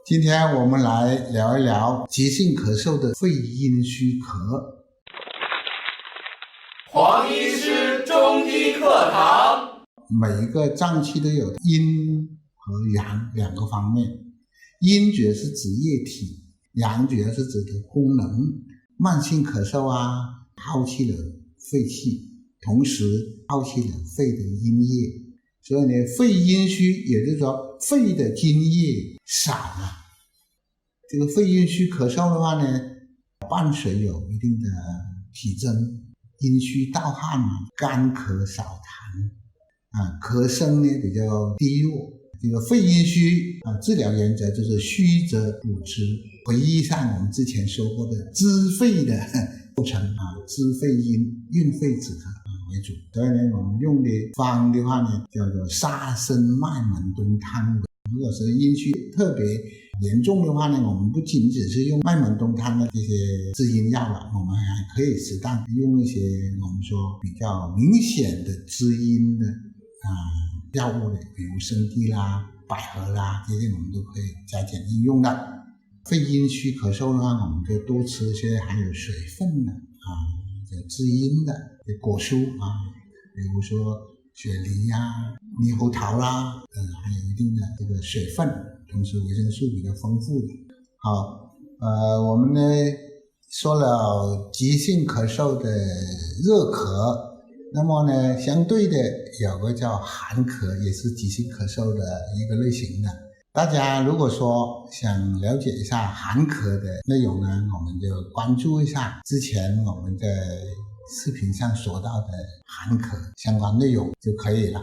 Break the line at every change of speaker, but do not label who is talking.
今天我们来聊一聊急性咳嗽的肺阴虚咳。
黄医师中医课堂。
每一个脏器都有阴和阳两个方面，阴主要是指液体，阳主要是指的功能。慢性咳嗽耗气了肺气，同时耗气了肺的阴液，所以呢，肺阴虚也就是说肺的津液少了。这个肺阴虚咳嗽的话呢，伴随有一定的体征，阴虚盗汗，干咳少痰，咳声呢比较低落。这个肺阴虚治疗原则就是虚则补之。回忆上我们之前说过的滋肺的过程滋肺阴，运肺止咳为主。所以呢，我们用的方的话呢，叫做沙参麦门冬汤。如果是阴虚特别严重的话呢，我们不仅只是用麦门冬汤的这些滋阴药了，我们还可以适当用一些我们说比较明显的滋阴的药物的，比如生地啦、百合啦，这些我们都可以加减应用的。肺阴虚咳嗽的话，我们就多吃一些含有水分的滋阴的果蔬比如说雪梨猕猴桃啦，还有一定的这个水分，同时维生素比较丰富的。好，我们呢说了急性咳嗽的热咳，那么呢相对的有个叫寒咳，也是急性咳嗽的一个类型的。大家如果说想了解一下寒咳的内容呢，我们就关注一下之前我们在视频上说到的寒咳相关内容就可以了。